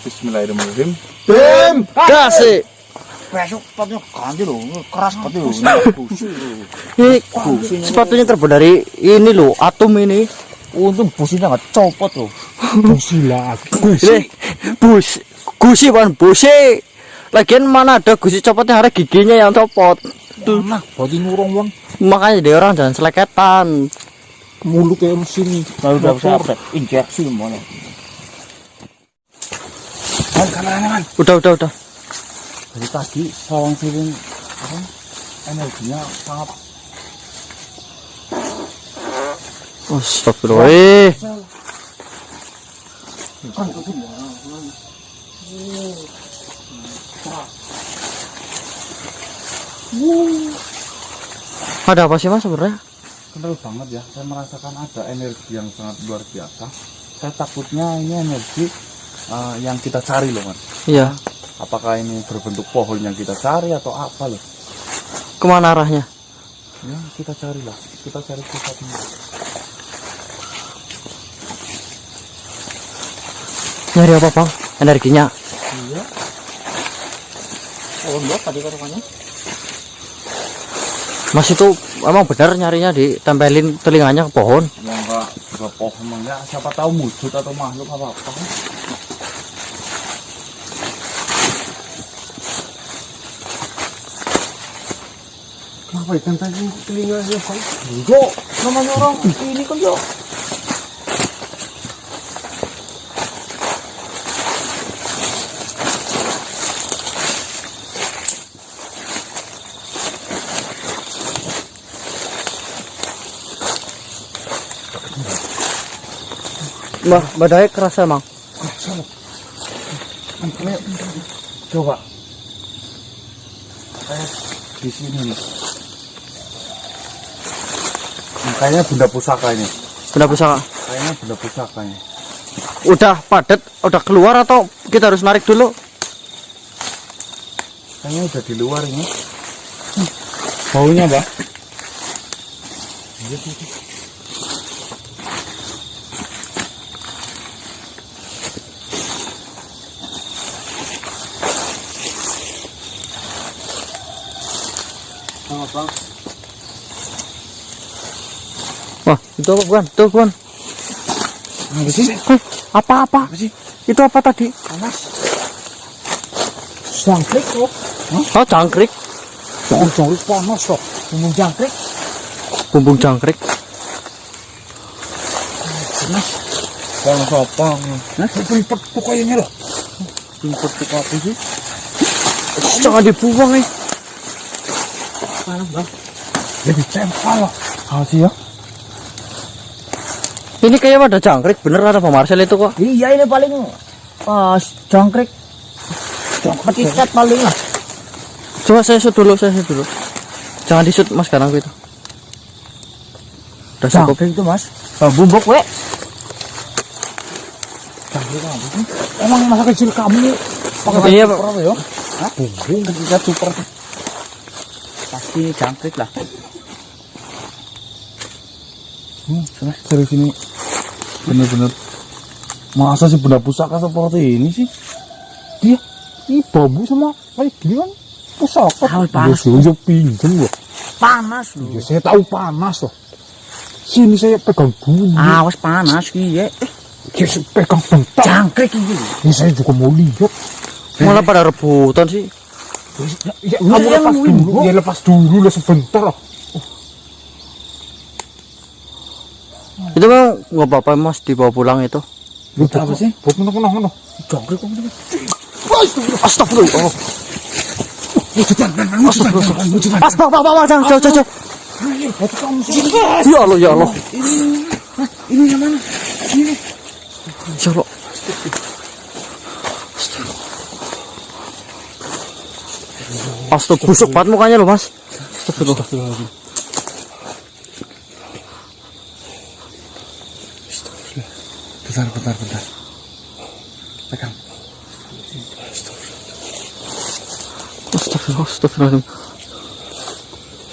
Bismillahirrahmanirrahim. Bim, Kasih. besok sepatunya ganti loh, keras banget loh. Ini sepatunya terbuat dari ini loh, atom ini. Untung businya nggak copot loh. Busi lagi. Gusi bukan busi. Lagian mana ada gusi copotnya, ada giginya yang copot. Tuh, nah, berarti nurung bang. Makanya dia orang jangan seleketan. Mulut kayak mesin nih. Baru udah bisa update injeksi mana? Man, kameranya man. Udah. Dari tadi sawang feeling apa? Energinya sangat. Astagfirullah. Ada apa sih mas sebenarnya? Kental banget ya. Saya merasakan ada energi yang sangat luar biasa. Saya takutnya ini energi yang kita cari loh man. Iya. Apakah ini berbentuk pohon yang kita cari atau apa loh? Kemana arahnya? Ya kita carilah. Kita cari pusatnya. Nyari apa bang? Energinya? Iya. Oh enggak tadi katanya. Mas itu emang benar nyarinya ditempelin telinganya ke pohon? Ya enggak juga pohon emang ya. Siapa tahu wujud atau makhluk apa-apa. Kenapa ditempelin telinganya Pak? Jo, namanya orang ini kan Jo. Badai kerasa emang? Coba. Di sini nih. Kayaknya benda pusaka ini. Benda pusaka? Kayaknya benda pusaka ini. Udah padat, udah keluar atau kita harus narik dulu? Kayaknya udah di luar ini. Baunya apa? Bang. Wah, itu apa bukan? Itu bukan? Apa sih? Apa-apa? Apa sih? Itu apa tadi? Panas. Jangkrik kok. Oh, jangkrik. Jangkrik panas kok. Bumbung jangkrik. Bumbung jangkrik. Panas. Panas apa? Nah, pelipet tuh kayaknya loh. Pelipet tuh apa sih? Jangan dibuang nih. Panas bang. Jadi tempel loh. Ah sih ya. Ini kayaknya ada jangkrik, bener ada Pak Marcel itu kok. Iya ini paling jangkrik. Petikat paling lah. Coba saya shoot dulu. Jangan di shoot mas sekarang itu. Udah cukup. Jangkrik itu mas. Bumbok we. Jangkrik apa sih? Emang masa kecil kamu pakai Iya, super Pak. apa ya? Hah? Bumbung ketika super. Pasti jangkrik lah. Serius ini bener-bener masa sih benda pusaka seperti ini sih? Dia ini bambu sama kayak gini kan pusaka. Tahu panas. Ya pinjem loh. Panas loh. Ya saya tahu panas loh. Sini saya pegang bunyi. Awas panas iya. Ya saya pegang bentar. Jangkrik ini. Ya saya juga mau lihat. Malah pada rebutan sih. Ya, kamu lepas dulu. Ya lepas dulu lah sebentar loh. Itu mah nggak apa-apa mas dibawa pulang itu. Lu apa sih? Buat mana? Jangkrik kok ini. Astagfirullah. Astagfirullah. Jangan. Ya Allah. Ini yang mana? Ini. Ya Allah. Astagfirullah. Busuk banget mukanya loh mas. Astagfirullah. Bentar. Pegang. Astagfirullah.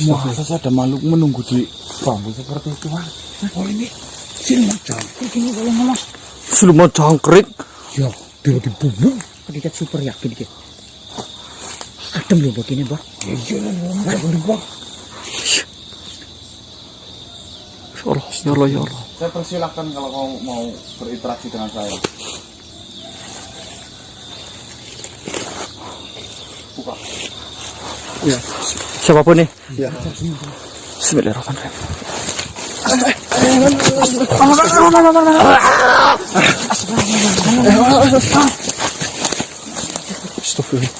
Masa ada makhluk menunggu di bambu seperti itu kan? Oh ini siluman jangkrik ini kalau mas. Siluman jangkrik. Ya Dia dibunuh. Kita super yakin dikit. Adem loh begini, Bang. Iya, nggak boleh, Bang. Ya Allah, ya Allah. Saya persilahkan kalau kamu mau berinteraksi dengan saya. Buka. Ya. Siapapun nih. Ya. Bismillahirrahmanirrahim. Astagfirullah.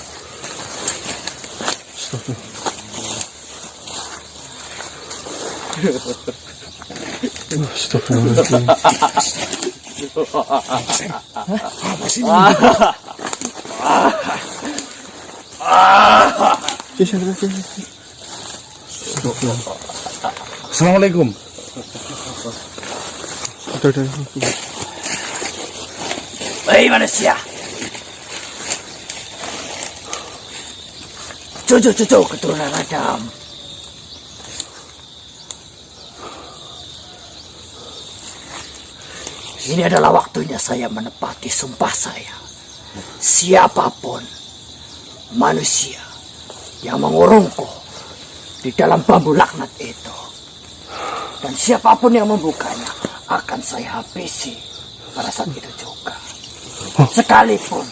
Astagfirullah. Assalamualaikum. Hei manusia. Cucu-cucu keturunan Adam. Ini adalah waktunya saya menepati sumpah saya. Siapapun manusia yang mengurungku di dalam bambu laknat itu, dan siapapun yang membukanya akan saya habisi pada saat itu juga. Sekalipun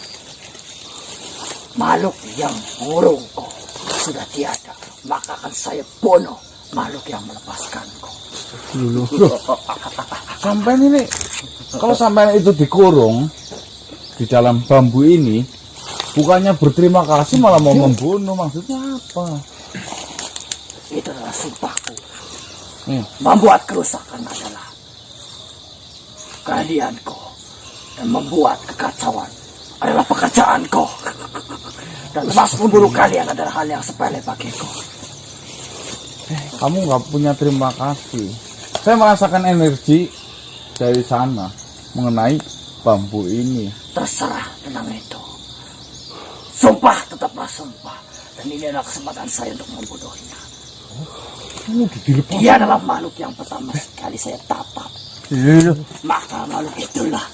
makhluk yang mengurungku sudah tiada, maka akan saya bunuh makhluk yang melepaskanku. Sampai ini, kalau sampai itu dikurung di dalam bambu ini, bukannya berterima kasih malah mau membunuh, maksudnya apa? Itu adalah sumpahku. Membuat kerusakan adalah keahlianku, dan membuat kekacauan adalah pekerjaanku. Dan termasuk membunuh kalian adalah hal yang sepele bagiku. Kamu nggak punya terima kasih. Saya merasakan energi dari sana mengenai bambu ini. Terserah tentang itu. Sumpah tetaplah sumpah. Dan ini adalah kesempatan saya untuk membunuhnya. Dia adalah makhluk yang pertama sekali saya tatap. Maka makhluk itulah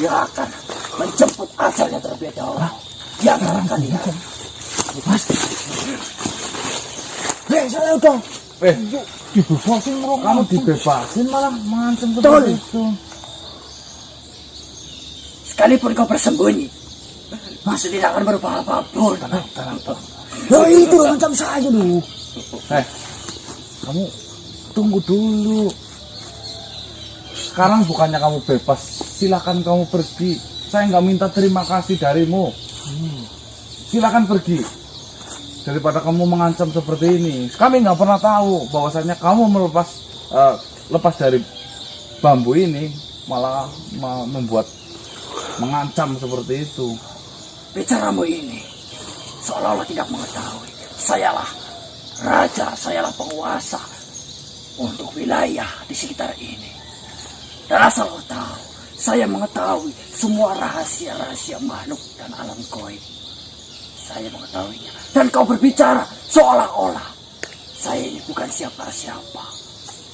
yang akan menjemput ajalnya terlebih dahulu. Yang akan kalian. Saya udah. Dibebasin bro. Kamu dibebasin malah mengancam Betul. seperti itu. Sekalipun kau bersembunyi, masih tidak akan berubah apapun. Tenang. Oh itu macam saja dulu. Kamu tunggu dulu. Sekarang bukannya kamu bebas, silakan kamu pergi. Saya nggak minta terima kasih darimu. Silakan pergi. Daripada kamu mengancam seperti ini. Kami nggak pernah tahu bahwasanya kamu lepas dari bambu ini malah membuat mengancam seperti itu. Bicaramu ini seolah-olah tidak mengetahui. Sayalah raja, sayalah penguasa untuk wilayah di sekitar ini. Dan asal kau tahu, saya mengetahui semua rahasia-rahasia makhluk dan alam gaib. Saya mengetahuinya. Dan kau berbicara seolah-olah saya ini bukan siapa-siapa.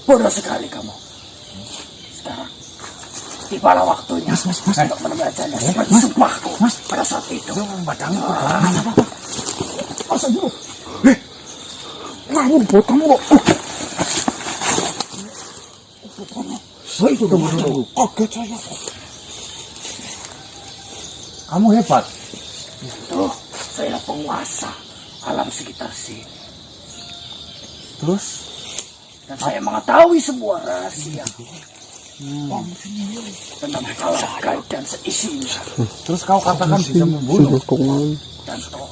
Bodoh sekali kamu. Sekarang tibalah waktunya untuk menembakannya seperti sumpahku pada saat itu. Padahal Masa dulu. kamu buat kamu loh. Tunggu. Kaget saya. Kamu hebat. Tuh, saya penguasa alam sekitar sini. Terus Dan saya mengetahui semua rahasia tentang alam gaib dan seisinya. Terus kau katakan bisa membunuh. Dan toh,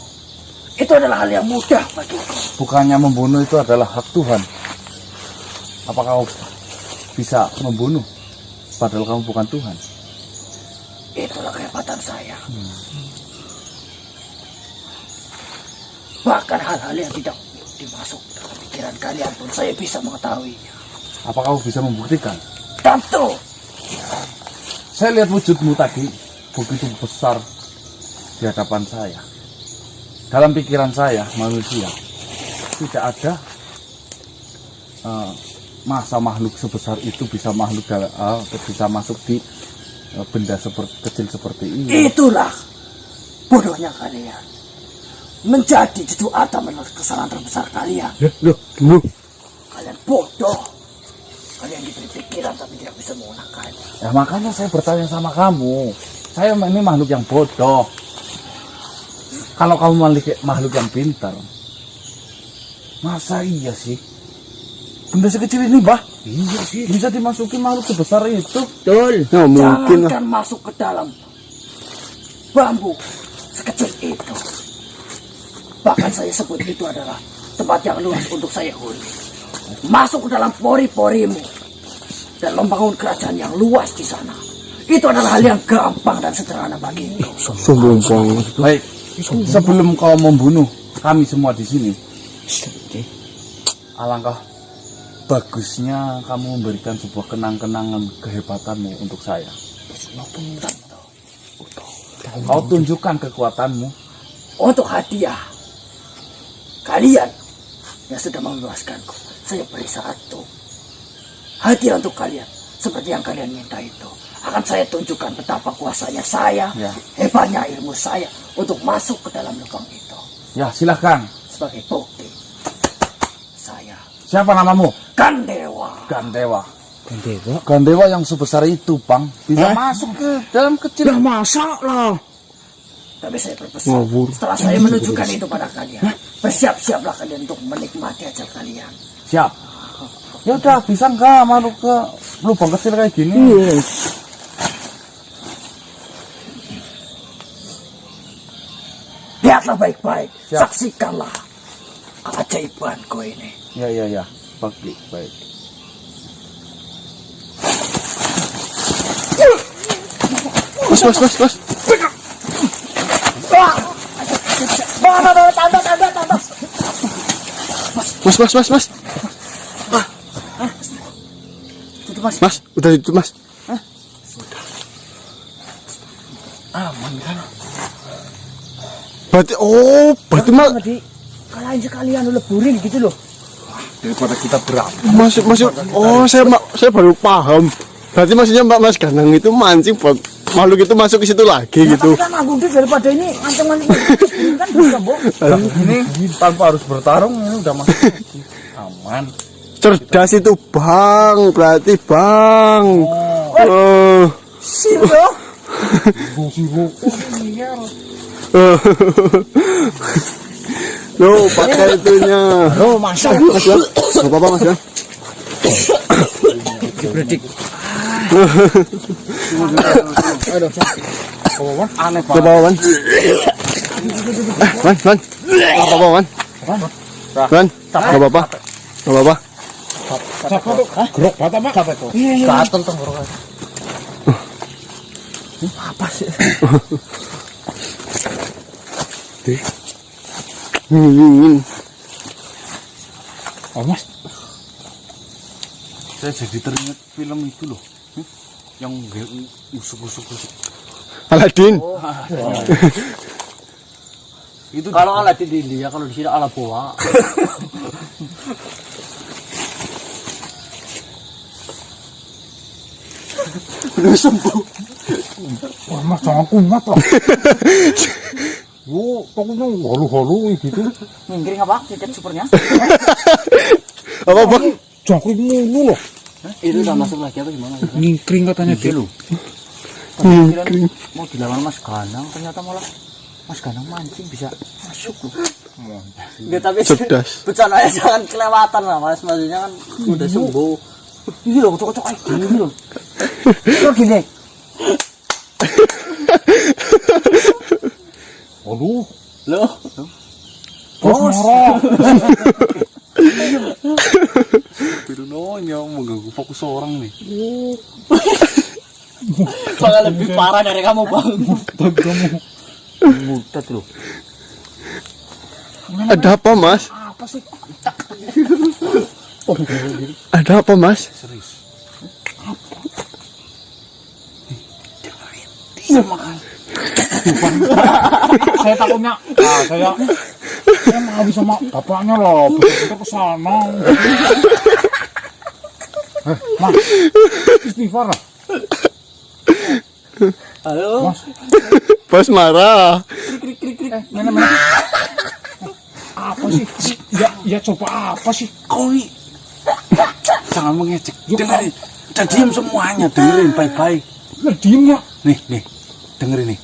itu adalah hal yang mudah bagiku. Bukannya membunuh itu adalah hak Tuhan. Apa kau bisa membunuh padahal kamu bukan Tuhan? Itulah kehebatan saya. Bahkan hal-hal yang tidak dimasuk dalam pikiran kalian pun saya bisa mengetahuinya. Apa kau bisa membuktikan? Tentu. Saya lihat wujudmu tadi begitu besar di hadapan saya. Dalam pikiran saya manusia tidak ada masa makhluk sebesar itu bisa bisa masuk di benda kecil seperti ini. Itulah bodohnya kalian. Menjadi cucu Adam adalah kesalahan terbesar kalian. Loh. Kalian bodoh. Kalian diberi pikiran tapi tidak bisa menggunakannya. Ya makanya saya bertanya sama kamu. Saya ini makhluk yang bodoh. Kalau kamu makhluk yang pintar, masa iya sih? Benda sekecil ini, Bah? Iya sih. Bisa dimasuki makhluk sebesar itu. Betul. Nah, mungkin lah. Jangankan masuk ke dalam bambu sekecil itu. Bahkan saya sebut itu adalah tempat yang luas untuk saya huni. Masuk ke dalam pori-porimu dan membangun kerajaan yang luas di sana. Itu adalah hal yang gampang dan sederhana bagiku. Sombong banget. Baik, sebelum kau membunuh kami semua di sini, alangkah bagusnya kamu memberikan sebuah kenang-kenangan kehebatanmu untuk saya. Kau tunjukkan kekuatanmu. Untuk hadiah kalian yang sudah membebaskanku, saya beri satu hadiah untuk kalian. Seperti yang kalian minta itu, akan saya tunjukkan betapa kuasanya saya, Ya. hebatnya ilmu saya untuk masuk ke dalam lubang itu. Ya, silahkan. Sebagai bukti, saya Siapa namamu? Gandewa. Gandewa. Gandewa. Gandewa yang sebesar itu, Bang, bisa masuk ke dalam kecil. Lah masa lah. Tapi saya berpesan, Ngawur. setelah saya menunjukkan itu pada kalian, bersiap-siaplah kalian untuk menikmati ajal kalian. Siap. Ya udah, bisa enggak masuk ke lubang kecil kayak gini? Lihatlah baik-baik, Siap. saksikanlah keajaibanku ini. Ya. Baik. Mas. Mas. Itu mas, Mas, udah itu Mas. aman kan? Berarti mah Tadi kalahin sekalian leburin gitu loh. Daripada kita berat. masuk. Saya baru paham. Berarti maksudnya Mbak Mas Ganang itu mancing buat makhluk itu masuk ke situ lagi gitu. Tapi kan agung tuh daripada ini mancing-mancing kan bisa, Bu. Ini tanpa harus bertarung ini udah masuk. Aman. Cerdas itu Bang, berarti Bang. Oh. Sip loh. Loh, pakai itunya. Oh, masa Mas ya? Gak apa-apa Mas ya? dipredik. Aneh Gak apa-apa Wan. Wan. Gak apa-apa Wan. Wan, gak apa-apa. Gak apa-apa. Grok bata Pak. Apa itu? Gatel tenggorokan. Apa sih? Oh, Mas. Saya jadi teringat film itu loh. Yang usuk. Aladin. Itu Kalau Aladin di India, kalau di sini ala boa. Udah sembuh. wah, Mas jangan kumat lah. Yo, pokoknya halu-halu gitu. Minggir apa? Tiket supernya. Apa Bang? Jangkrik mulu loh. Itu udah masuk lagi apa gimana? Ngingkring katanya dia loh. Kira mau dilawan Mas Ganang, ternyata malah Mas Ganang mancing bisa masuk loh. Enggak, tapi Cerdas. bercandanya jangan kelewatan lah Mas, maksudnya kan udah sembuh. Ini loh, kocok-kocok kayak gini loh. Kok gini? Aduh, Loh, bos. Pirunonya mengganggu fokus orang nih. bakal lebih parah dari kamu Bang. Mutat loh. Ada apa Mas? Apa sih? Ada apa Mas? Serius. Saya takutnya, saya mau habis sama bapaknya loh, kita ke sana. Mas, istighfar lah. Halo. Mas, Bos marah. mana? Apa sih? Ya coba apa sih? Kau ini jangan mengejek. Dengerin. Dan diam semuanya, dengerin baik-baik. Lah diem ya. Nih, dengerin nih.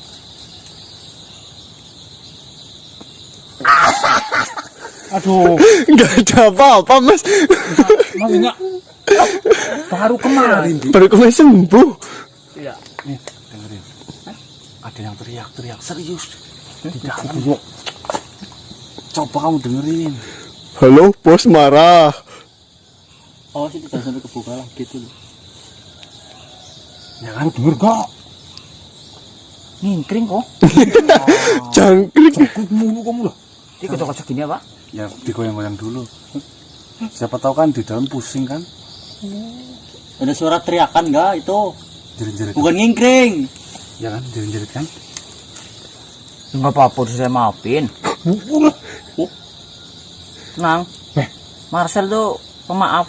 Aduh, Enggak ada apa-apa, Mas. maksudnya baru kemarin. Baru kemarin sembuh. Iya. Nih, dengerin. Ada yang teriak-teriak serius di dalam. Coba kamu dengerin. Halo, bos marah. Oh, sih jangan sampai kebuka lah gitu loh. Ya Kamu denger gak? ngingkring kok. Jangkrik. Cakut mulu kamu lah. Ini kocok-kocok gini apa? Ya digoyang-goyang dulu. Siapa tahu kan di dalam pusing kan? Ada suara teriakan enggak itu? Jerit-jerit. Bukan ngingkring. Ya kan, jerit-jerit kan? Enggak apa-apa, saya maafin. Tenang. Marcel tuh pemaaf.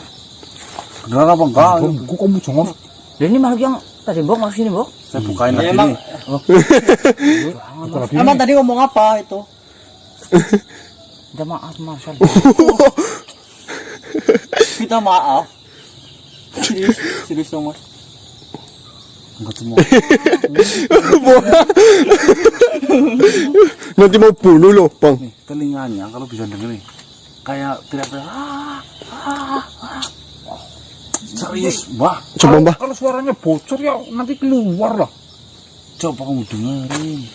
Beneran apa enggak? Kok kamu jangan. Dan ini makhluk yang tadi Mbok masuk sini, Mbok. Saya bukain lagi emang, nih. emang tadi ngomong apa itu? Minta maaf, Marcel. Kita maaf. Serius dong, Mas. Enggak semua. Nanti mau bunuh loh, Bang. Nih, telinganya kalau bisa dengerin kayak teriak-teriak. Serius, Mbak. Coba, Mbak. Kalau suaranya bocor ya nanti keluar lah. Coba kamu dengerin.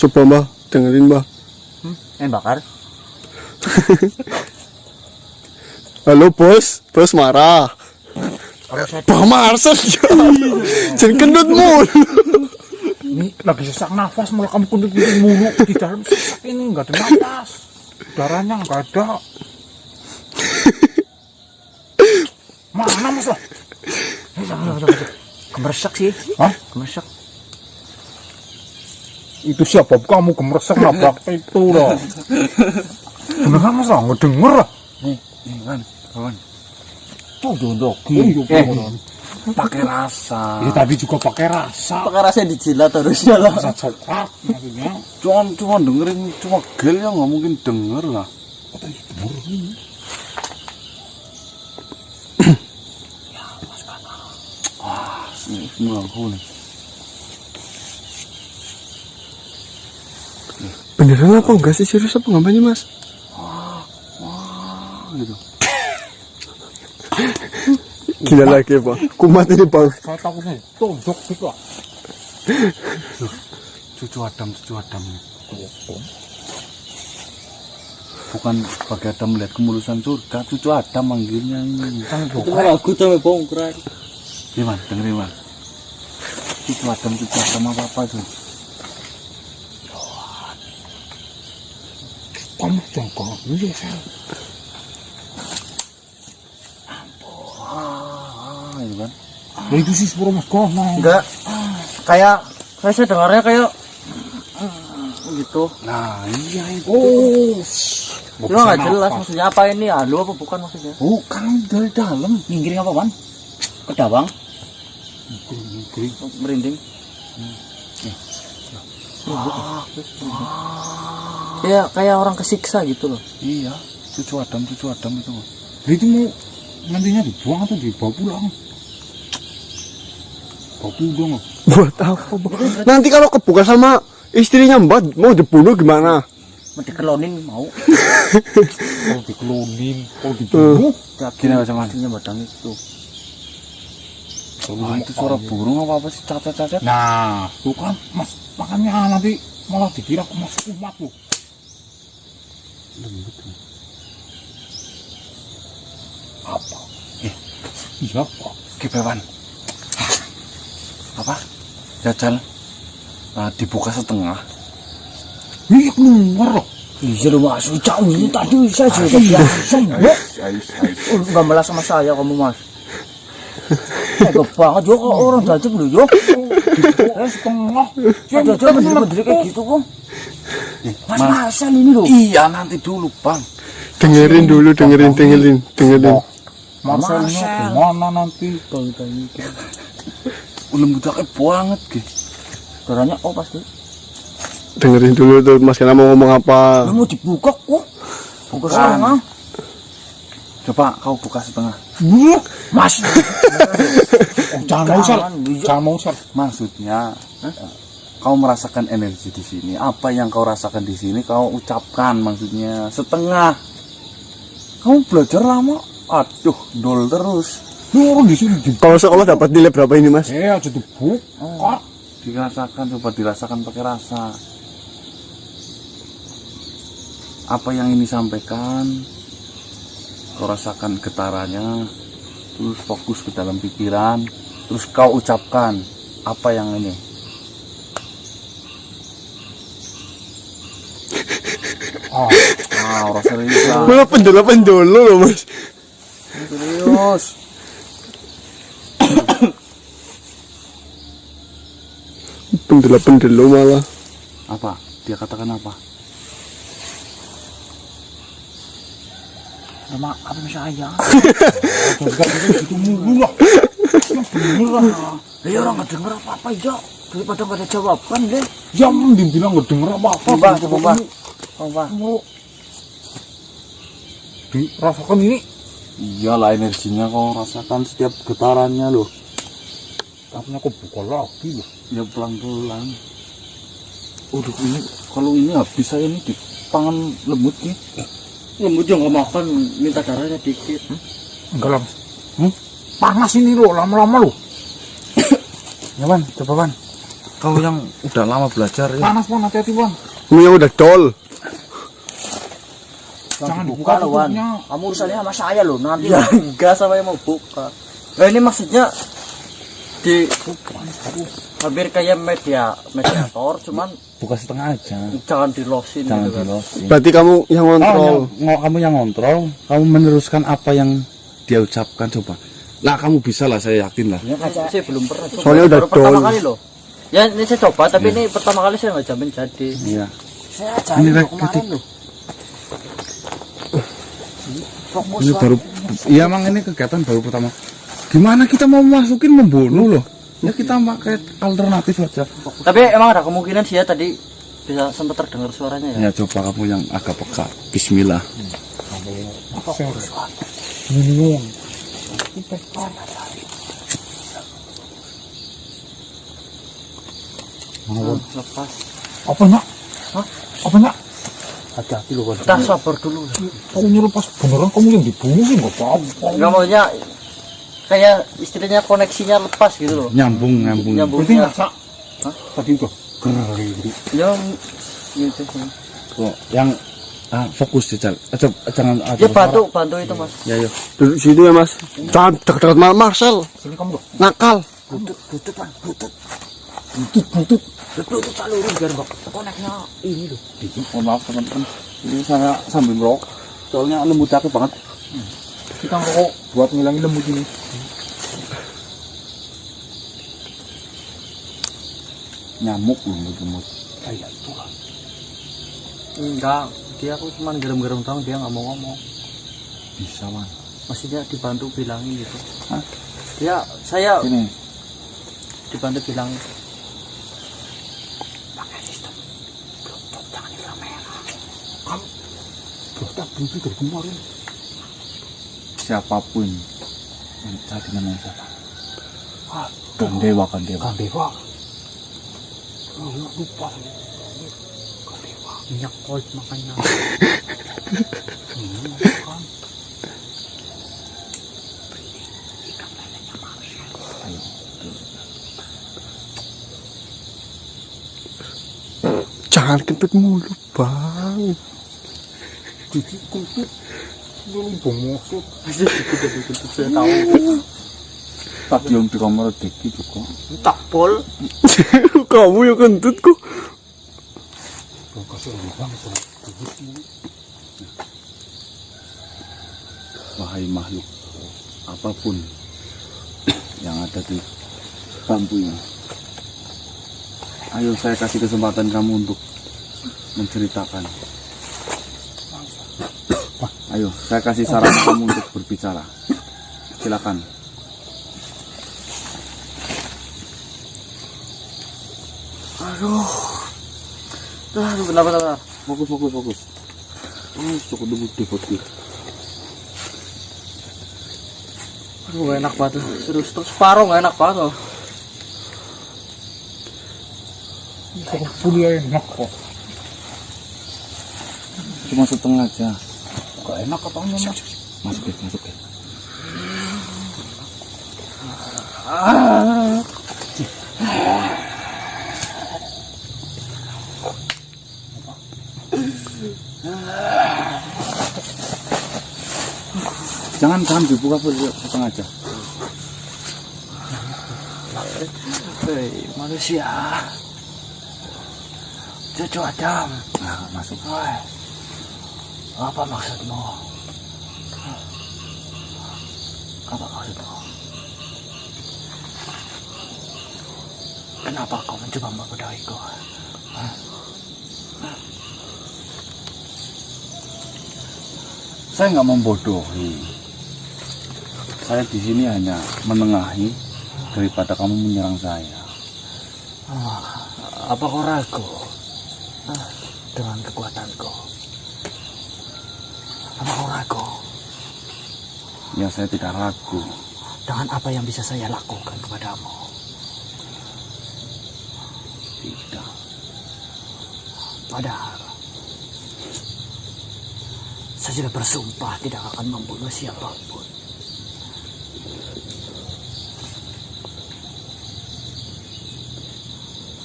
Coba, Mbak. Dengerin, Mbak. Bakar. Halo, bos. Bos marah. Bang Marcel. Jangan kendut mulu. Ini lagi sesak nafas malah kamu kundut-kundut mulu di dalam sesak ini nggak ada nafas. Darahnya nggak ada. Mana mas lah? Gemersak sih. Hah? Gemersak. Itu siapa? Kamu gemeresek nabrak itu loh. Beneran mas lah, nggak denger lah. Nih kan, kawan. Tuh dondok. Pakai rasa. Ya tadi juga pakai rasa. Pakai rasa dijilat harusnya lah. Rasa coklat maksudnya. Cuma dengerin, cuma gel ya nggak mungkin denger lah. Ini semua aku nih. Beneran apa enggak sih? Serius apa enggak, Mas? Gitu. Gila lagi, Bang. Kumat ini, Bang. Saya takutnya tonjok gitu lah. Cucu Adam nih. Bukan bagi Adam melihat kemulusan surga, cucu Adam manggilnya ini. Itu lagu tuh bongkar. Gimana? Dengerin, Man. Cucu Adam apa tuh? Kamu jangan ganggu ya saya. Itu kan? Ya itu sih sepuro mas kono. Enggak. Kayak saya dengarnya kayak gitu. Nah, iya itu. Oh. Cuma nggak jelas maksudnya apa ini, halu apa bukan maksudnya? Bukan dari dalam. Ngingkring apa, Wan? Kedawang, Gini. merinding. Ya kayak orang kesiksa gitu loh. Iya, cucu Adam itu. Nah, itu mau nantinya dibuang atau dibawa pulang? Bawa pulang loh. Buat apa, Bang? Nanti kalau kebuka sama istrinya Mbak, mau dibunuh gimana? Mau dikelonin mau. Kalau dikelonin, kalau dibunuh. Gini aja, Man. Artinya batang itu. Wah, itu suara burung apa sih? Cacat. Nah, tuh kan mas, makanya nanti malah dikira mas kumat loh. Apa? Iya pak. Kipewan. Apa? Jajal. Nah, dibuka setengah. Iya keluar loh. Iya lu masuk jauh ini tadi saya juga biasa. Enggak malah sama saya kamu mas. Ego banget yo kok orang jajak lu yo. Setengah. Jajak bener-bener kayak gitu kok. Mas Marcel ini loh. Iya, nanti dulu, Bang. Dengerin dulu, dengerin. Marcelnya gimana nanti? Lembutake banget ge. Suaranya oh pasti. Dengerin dulu tuh Mas Kena mau ngomong apa. Lu mau dibuka kok? Buka Bukan. setengah. Coba kau buka setengah. Mas. Jangan mau Sal. Maksudnya kau merasakan energi di sini. Apa yang kau rasakan di sini kau ucapkan maksudnya setengah. Kamu belajar lama. Aduh, dol terus. Orang di sini Kalau sekolah dapat nilai berapa ini Mas? aja dibuka. Dirasakan, coba dirasakan pakai rasa. Apa yang ini sampaikan, kau rasakan getarannya, terus fokus ke dalam pikiran, terus kau ucapkan apa yang ini. Orang serius lah. Malah pendolo loh Mas. Serius. Pendelo malah. Apa? Dia katakan apa? Nama apa saya? Itu mulu lah. Ya orang nggak denger apa-apa ya. Daripada nggak ada jawaban deh. Ya mending bilang nggak denger apa-apa. Coba. Dirasakan ini. Iyalah energinya kau rasakan setiap getarannya loh. Tapi aku buka lagi loh. Ya pelan-pelan. Udah ini kalau ini habis saya ini di tangan lembut nih. Lembut juga nggak makan, minta darahnya dikit. Enggak lah. Panas ini loh, lama-lama loh. Ya Wan, coba Wan. Kau yang udah lama belajar ya. Panas Wan, hati-hati Wan. Kamu yang udah dol. Jangan Buka dibuka loh Wan. tutupnya. Kamu urusannya sama saya loh nanti. Ya enggak sama yang mau buka. Nah ini maksudnya di hampir kayak mediator, cuman Buka setengah aja. jangan dilosin Jangan gitu kan. dilosin. Berarti kamu yang ngontrol. Kamu yang ngontrol, kamu meneruskan apa yang dia ucapkan coba. Lah kamu bisa lah, saya yakin lah. Ya, saya belum pernah coba. Soalnya udah Baru pertama down. kali loh. Ya ini saya coba, tapi ini pertama kali saya nggak jamin jadi. Iya. Saya Ini jamin loh rek, kemarin loh. Fokus Ini Wan. baru, iya emang ini kegiatan baru pertama. Gimana kita mau masukin membunuh loh? Ya kita pakai alternatif aja. Tapi emang ada kemungkinan sih ya tadi bisa sempat terdengar suaranya ya. Ya coba kamu yang agak peka. Bismillah. Lepas. Apanya? Hah? Apanya? Hati-hati loh. Kita sabar dulu. Kamu nyelepas beneran kamu yang dibunuh sih nggak apa-apa. Enggak maunya kayak istilahnya koneksinya lepas gitu loh. Nyambung. Berarti Nyambungnya. nggak sak. Tadi udah gitu. Ya gitu sih. Kok yang fokus aja. Jangan Ya bantu itu Mas. Ya yuk. Duduk situ ya Mas. Jangan dekat-dekat Marcel. Sini kamu loh. Nakal. Butut Bang, butut. Butut. Butut seluruh biar bak koneknya ini loh. Mohon maaf teman-teman. Ini saya sambil merokok. Soalnya lembut capek banget. Kita ngerokok buat ngilangin lembut ini. Nyamuk lembut. Kayak itu lah. Enggak, dia aku cuma gerem-gerem doang, dia nggak mau ngomong. Bisa man. Maksudnya dibantu bilangin gitu. Hah? Ya saya Sini. dibantu bilangin. Pakai sistem Bluetooth, jangan di kamera. Kita bunyi dari kemarin. Siapapun yang tadi namanya siapa? Gandewa. Kandewa. Oh, ya, lupa. Minyak cold makanya. Jangan kentut mulu Bang. Jadi kentut. Belum bongosot. Saya tahu. Tadi yang di kamar Deki juga. Tak pol. Kamu yang kentut kok. Belum kasih bang. Wahai makhluk apapun yang ada di bambu ini, ayo saya kasih kesempatan kamu untuk menceritakan. Ayo saya kasih saran kamu untuk berbicara. silakan. Aduh, bentar. Fokus. Cukup dulu putih. Aduh, gak enak banget. Serius, terus separuh gak enak banget. Enak pula enak kok. Cuma setengah aja. Gak enak apa enggak? Masuk ya. Jangan dibuka setengah aja. Hei, manusia. Cucu Adam. Nah, masuk. Hai. Apa maksudmu? Kenapa kau mencoba membodohiku? Saya nggak membodohi. Saya di sini hanya menengahi daripada kamu menyerang saya. Apa kau ragu dengan kekuatanku? Apa kau ragu Ya, saya tidak ragu. dengan apa yang bisa saya lakukan kepadamu? Tidak. Padahal saya sudah bersumpah tidak akan membunuh siapapun.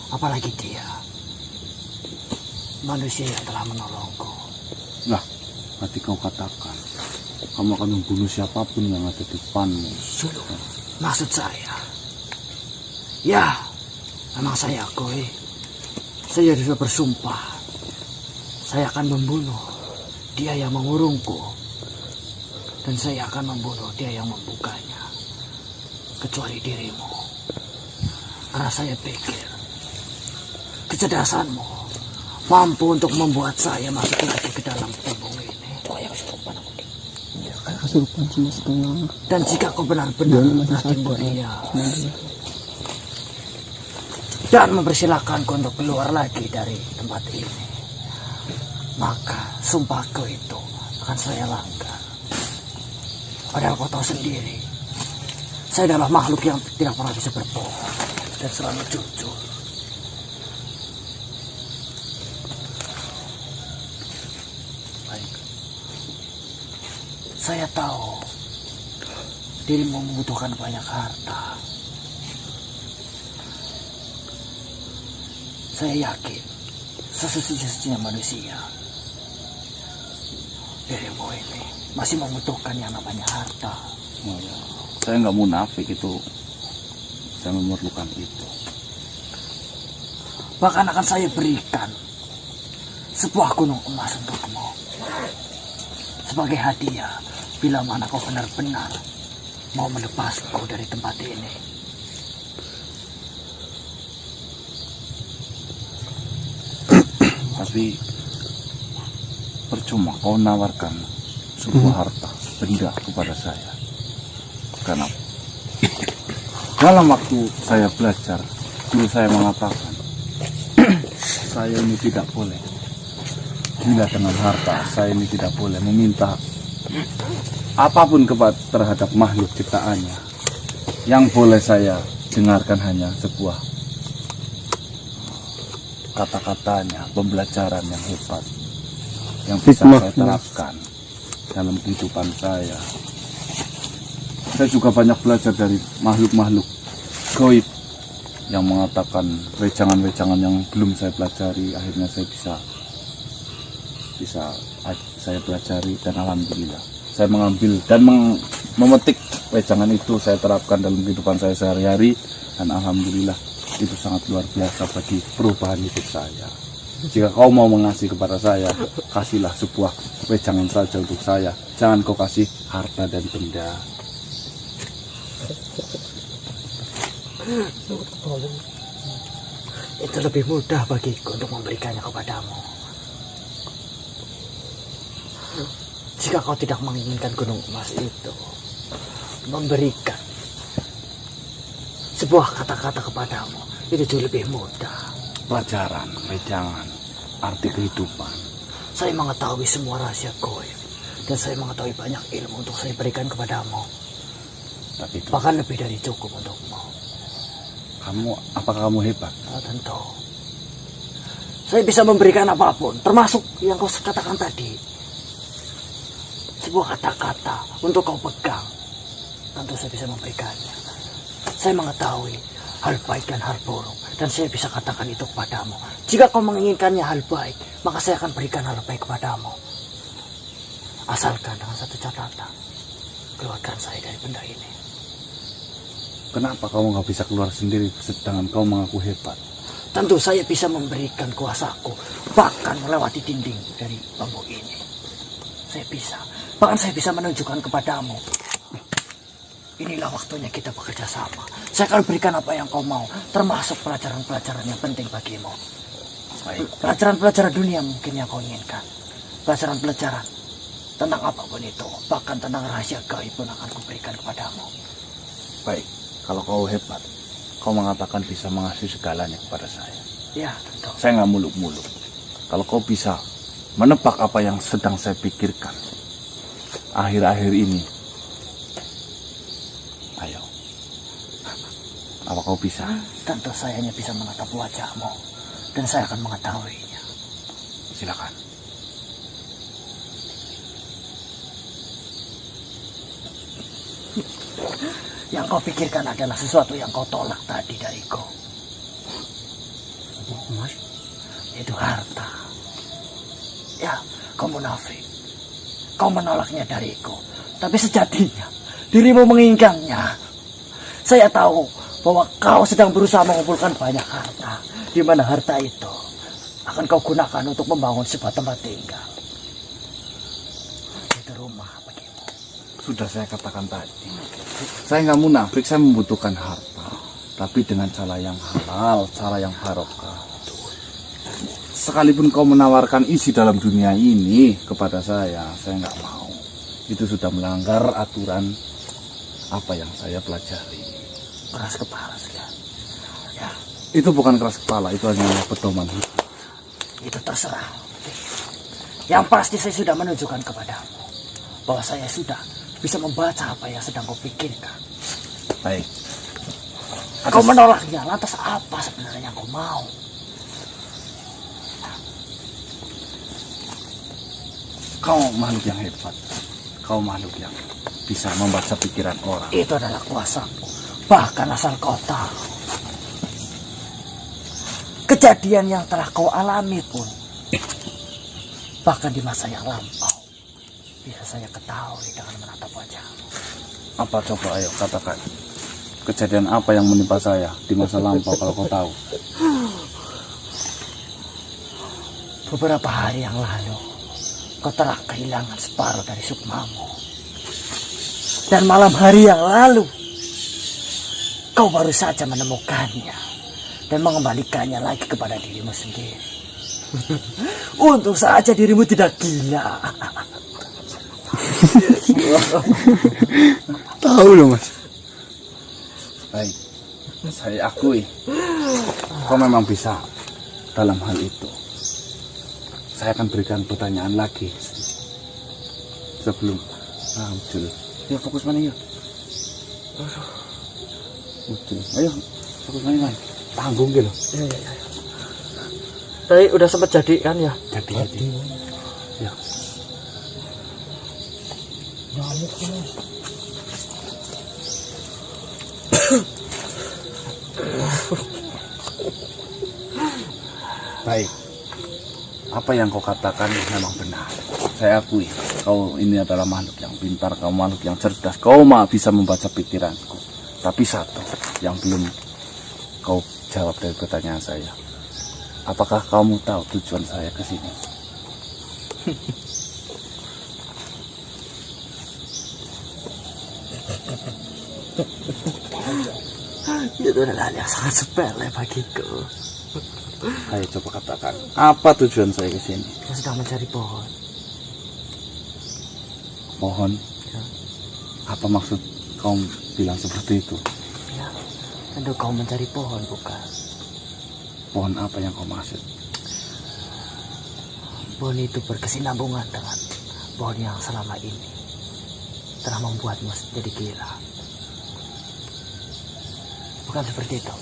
Apalagi dia, manusia yang telah menolongku. Lah, nanti kau katakan kamu akan membunuh siapapun yang ada di depanmu. Sulu, maksud saya, ya, memang saya akui, saya sudah bersumpah, saya akan membunuh dia yang mengurungku, dan saya akan membunuh dia yang membukanya, kecuali dirimu, karena saya pikir kecerdasanmu mampu untuk membuat saya masuk lagi ke dalam tubuh ini. Oh ya, kesurupan aku. Ya, kayak kesurupan cuma setengah. Dan jika kau benar-benar Jangan masih mengatimu sadar. dia, dan mempersilahkanku untuk keluar lagi dari tempat ini, maka sumpahku itu akan saya langgar. Padahal kau tahu sendiri, saya adalah makhluk yang tidak pernah bisa berbohong dan selalu jujur. Baik. Saya tahu dirimu membutuhkan banyak harta. Saya yakin sesungguhnya manusia, dirimu ini masih membutuhkan yang namanya harta. Oh, ya. Saya nggak munafik itu. Saya memerlukan itu. Bahkan akan saya berikan sebuah gunung emas untukmu sebagai hadiah bila mana kau benar-benar mau melepasku dari tempat ini. Tapi percuma kau nawarkan sebuah harta benda kepada saya. Karena dalam waktu saya belajar, guru saya mengatakan saya ini tidak boleh gila dengan harta. Saya ini tidak boleh meminta apapun terhadap makhluk ciptaannya. Yang boleh saya dengarkan hanya sebuah kata-katanya, pembelajaran yang hebat yang bisa Hikmah. saya terapkan dalam kehidupan saya. Saya juga banyak belajar dari makhluk-makhluk gaib yang mengatakan wejangan-wejangan yang belum saya pelajari. Akhirnya saya bisa saya pelajari, dan alhamdulillah saya mengambil dan memetik wejangan itu, saya terapkan dalam kehidupan saya sehari-hari, dan alhamdulillah itu sangat luar biasa bagi perubahan hidup saya. Jika kau mau mengasihi kepada saya, kasihlah sebuah wejangan saja untuk saya. Jangan kau kasih harta dan benda. Itu lebih mudah bagiku untuk memberikannya kepadamu. Jika kau tidak menginginkan gunung emas itu, memberikan sebuah kata-kata kepadamu itu jauh lebih mudah. Pelajaran, wejangan, arti kehidupan. Saya mengetahui semua rahasia goib dan saya mengetahui banyak ilmu untuk saya berikan kepadamu. Tapi itu, Bahkan lebih dari cukup untukmu. apakah kamu hebat? Oh, tentu. Saya bisa memberikan apapun, termasuk yang kau katakan tadi. Sebuah kata-kata untuk kau pegang. Tentu saya bisa memberikannya. Saya mengetahui hal baik dan hal buruk. Dan saya bisa katakan itu kepadamu. Jika kau menginginkannya hal baik, maka saya akan berikan hal baik kepadamu. Asalkan dengan satu catatan, keluarkan saya dari benda ini. Kenapa kamu nggak bisa keluar sendiri sedangkan kau mengaku hebat? Tentu saya bisa memberikan kuasaku, bahkan melewati dinding dari bambu ini. Saya bisa, bahkan saya bisa menunjukkan kepadamu. Inilah waktunya kita bekerja sama. Saya akan berikan apa yang kau mau, termasuk pelajaran-pelajaran yang penting bagimu. Baik, Pelajaran-pelajaran dunia mungkin yang kau inginkan. Pelajaran-pelajaran tentang apapun itu, bahkan tentang rahasia gaib pun akan kuberikan kepadamu. baik. Kalau kau hebat, kau mengatakan bisa mengasih segalanya kepada saya. Ya, tentu. Saya nggak muluk-muluk. Kalau kau bisa menebak apa yang sedang saya pikirkan akhir-akhir ini, ayo. Apa kau bisa? Tentu saya hanya bisa menatap wajahmu, dan saya akan mengetahuinya. Silakan. Yang kau pikirkan adalah sesuatu yang kau tolak tadi dariku. Mas, Itu harta. Ya, kau munafik. Kau menolaknya dariku. Tapi sejatinya, dirimu menginginkannya. Saya tahu bahwa kau sedang berusaha mengumpulkan banyak harta. Di mana harta itu akan kau gunakan untuk membangun sebuah tempat tinggal. Itu rumah bagimu. Sudah saya katakan tadi, saya nggak munafik, saya membutuhkan harta, tapi dengan cara yang halal, cara yang barokah. Sekalipun kau menawarkan isi dalam dunia ini kepada saya nggak mau. Itu sudah melanggar aturan apa yang saya pelajari. Keras kepala sekali. Ya, Itu bukan keras kepala, itu hanya pedoman hidup. itu terserah. Yang pasti saya sudah menunjukkan kepadamu bahwa saya sudah bisa membaca apa yang sedang kau pikirkan. Baik. Kau menolaknya, lantas apa sebenarnya yang kau mau? Kau makhluk yang hebat. Kau makhluk yang bisa membaca pikiran orang. Itu adalah kuasamu. Bahkan asal kau tahu, kejadian yang telah kau alami pun, bahkan di masa yang lampau, bisa saya ketahui dengan menatap wajahmu. Apa coba, ayo katakan. Kejadian apa yang menimpa saya di masa lampau kalau kau tahu? Beberapa hari yang lalu, kau telah kehilangan separuh dari sukmamu. Dan malam hari yang lalu, kau baru saja menemukannya dan mengembalikannya lagi kepada dirimu sendiri. Untung saja dirimu tidak gila. tahu loh Mas. Baik, saya akui kau memang bisa dalam hal itu. Saya akan berikan pertanyaan lagi sebelum muncul. Ya fokus mana ya? Muncul. Ayo fokus mana? Tanggung gitu. Ya. Tapi udah sempat jadi kan ya? Jadi. Ya. Baik. Apa yang kau katakan memang benar. Saya akui, kau ini adalah makhluk yang pintar, kau makhluk yang cerdas, kau bisa membaca pikiranku. Tapi satu yang belum kau jawab dari pertanyaan saya. Apakah kamu tahu tujuan saya ke sini? Itu adalah hal yang sangat sepele bagiku. Ayo coba katakan, apa tujuan saya ke sini? Saya sedang mencari pohon. Pohon? Ya. Apa maksud kau bilang seperti itu? Ya, tentu kau mencari pohon, bukan? Pohon apa yang kau maksud? Pohon itu berkesinambungan dengan pohon yang selama ini telah membuatmu jadi gila. Bukan seperti itu.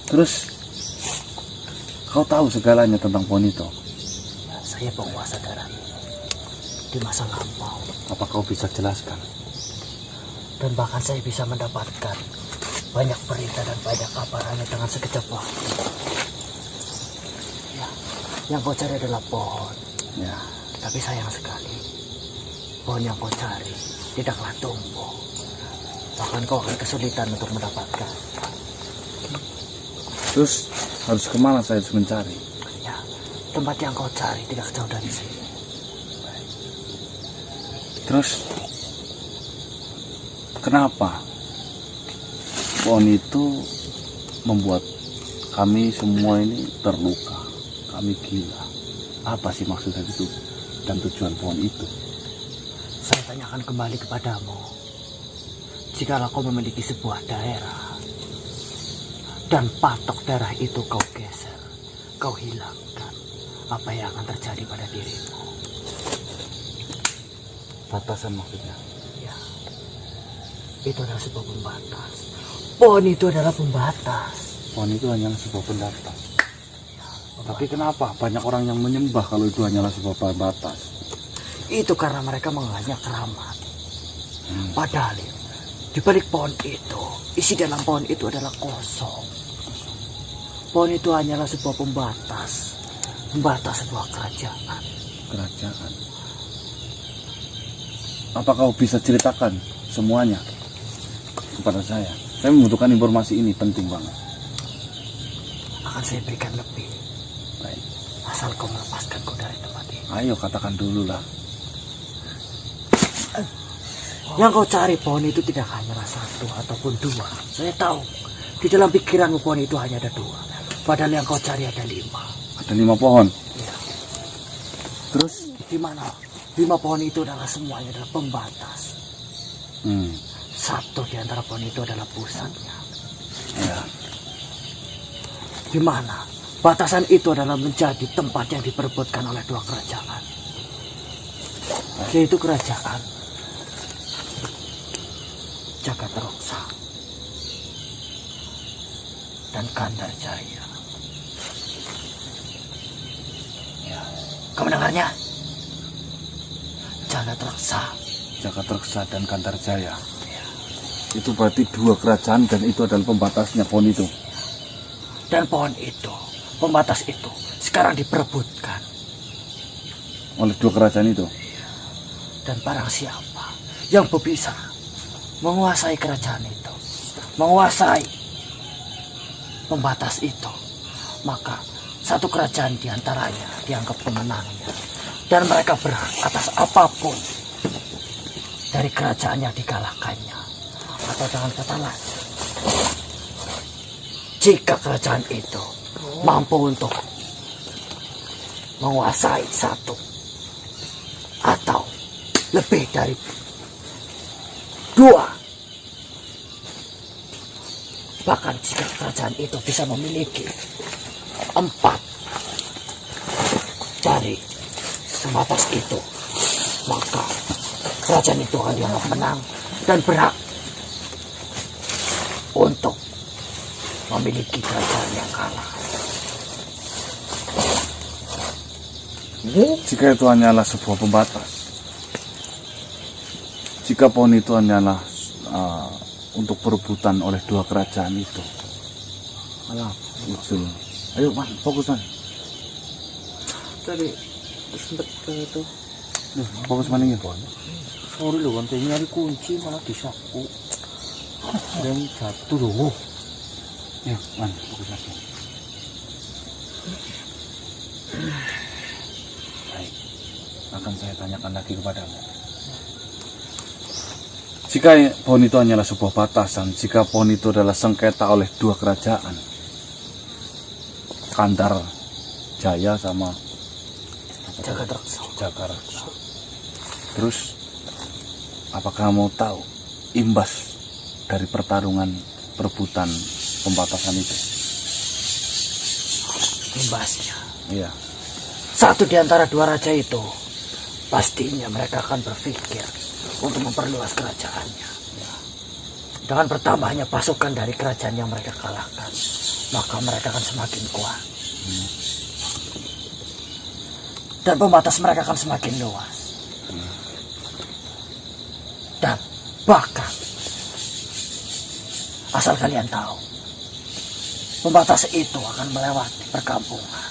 Terus kau tahu segalanya tentang pohon itu? Ya, saya penguasa darah ini di masa lampau. Apa kau bisa jelaskan? Dan bahkan saya bisa mendapatkan banyak berita dan banyak kabar hanya dengan sekejap waktu. Ya, yang kau cari adalah pohon. Ya, Tapi sayang sekali, pohon yang kau cari tidaklah tumbuh. Bahkan kau akan kesulitan untuk mendapatkan. terus harus kemana saya harus mencari? Ya, tempat yang kau cari tidak jauh dari sini. Terus kenapa pohon itu membuat kami semua ini terluka, kami gila? Apa sih maksud dari itu dan tujuan pohon itu? Saya tanyakan kembali kepadamu. Jikalau kau memiliki sebuah daerah dan patok daerah itu kau geser, kau hilangkan, apa yang akan terjadi pada dirimu? Batasan maksudnya? Ya, itu adalah sebuah pembatas. Pohon itu adalah pembatas. Pohon itu hanyalah sebuah pembatas. Tapi kenapa banyak orang yang menyembah kalau itu hanyalah sebuah pembatas? Itu karena mereka menganggapnya keramat. Padahal di balik pohon itu, isi dalam pohon itu adalah kosong. Pohon itu hanyalah sebuah pembatas, pembatas sebuah kerajaan. Kerajaan. Apa kau bisa ceritakan semuanya kepada saya? Saya membutuhkan informasi ini, penting banget. Akan saya berikan lebih, Baik. asal kau melepaskanku dari tempat ini. Ayo katakan dulu lah. Yang kau cari pohon itu tidak hanyalah satu ataupun dua. Saya tahu, di dalam pikiranmu pohon itu hanya ada dua. Padahal yang kau cari ada 5. Ada 5 pohon. Ya. Terus? Di mana 5 pohon itu adalah semuanya adalah pembatas. Satu di antara pohon itu adalah pusatnya. Ya. Di mana batasan itu adalah menjadi tempat yang diperebutkan oleh 2 kerajaan. Yaitu kerajaan Jagataroksa dan Gandarjaya. Ya, kau mendengarnya? Jagataroksa. Jagataroksa dan Gandarjaya. Itu berarti 2 kerajaan dan itu adalah pembatasnya pohon itu. Dan pohon itu, pembatas itu, sekarang diperebutkan. Oleh 2 kerajaan itu. Dan barang siapa yang bisa menguasai kerajaan itu, menguasai pembatas itu, maka satu kerajaan diantaranya dianggap pemenangnya. Dan mereka berhak atas apapun dari kerajaan yang dikalahkannya. Atau dengan kata lain, jika kerajaan itu mampu untuk menguasai satu atau lebih dari 2, bahkan jika kerajaan itu bisa memiliki 4 dari sebatas itu, maka kerajaan itu akan dianggap menang dan berhak untuk memiliki kerajaan yang kalah. Jika itu hanyalah sebuah pembatas, jika pohon itu hanyalah untuk perebutan oleh 2 kerajaan itu, alah, betul. Ayo man, fokus man. Tadi sempat itu. Fokus man ini. Sorry loh, kan nyari kunci malah disapu. Dan jatuh loh. Ya, man, fokus lagi. Baik, akan saya tanyakan lagi kepadamu. Jika pohon itu hanyalah sebuah batasan, jika pohon itu adalah sengketa oleh 2 kerajaan, Gandarjaya sama Jagataroksa. Jagataroksa. Terus apakah kamu tahu imbas dari pertarungan perebutan pembatasan itu? Imbasnya, Iya. satu di antara dua raja itu pastinya mereka akan berpikir untuk memperluas kerajaannya. Dengan bertambahnya pasukan dari kerajaan yang mereka kalahkan, maka mereka akan semakin kuat. Dan pembatas mereka akan semakin luas. Dan bahkan, asal kalian tahu, pembatas itu akan melewati perkampungan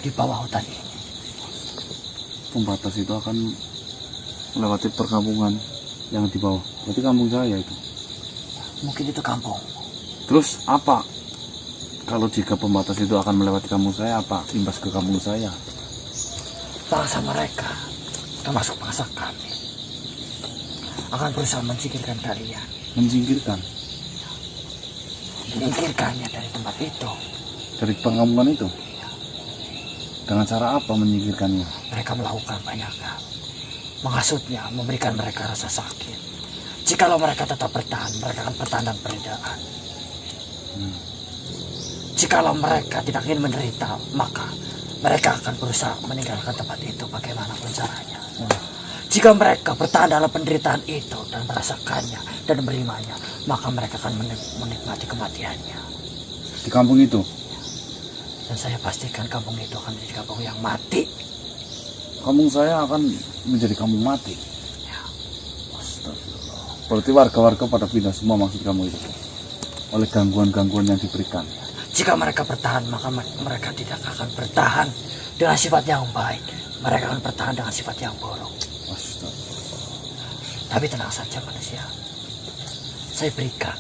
di bawah hutan ini. Pembatas itu akan melewati perkampungan yang di bawah. Berarti kampung saya itu. Mungkin itu kampung. Terus apa? Kalau jika pembatas itu akan melewati kampung saya, apa imbas ke kampung saya? Bangsa mereka, termasuk bangsa kami, akan berusaha menyingkirkan kalian. Menyingkirkan Menyingkirkannya dari tempat itu. dari perkampungan itu. Dengan cara apa menyingkirkannya? Mereka melakukan banyak hal. Menghasutnya, memberikan mereka rasa sakit. Jikalau mereka tetap bertahan, mereka akan bertahan dan beredaan. Jikalau mereka tidak ingin menderita, maka mereka akan berusaha meninggalkan tempat itu bagaimanapun caranya. Jika mereka bertahan dalam penderitaan itu dan merasakannya dan menerimanya, maka mereka akan menikmati kematiannya. Di kampung itu? Dan saya pastikan kampung itu akan menjadi kampung yang mati. Kampung saya akan menjadi kampung mati. Ya. Astagfirullah. Berarti warga-warga pada pindah semua maksud kamu itu? Oleh gangguan-gangguan yang diberikan. Jika mereka bertahan, maka mereka tidak akan bertahan dengan sifat yang baik. Mereka akan bertahan dengan sifat yang buruk. Astagfirullah. Tapi tenang saja manusia. Saya berikan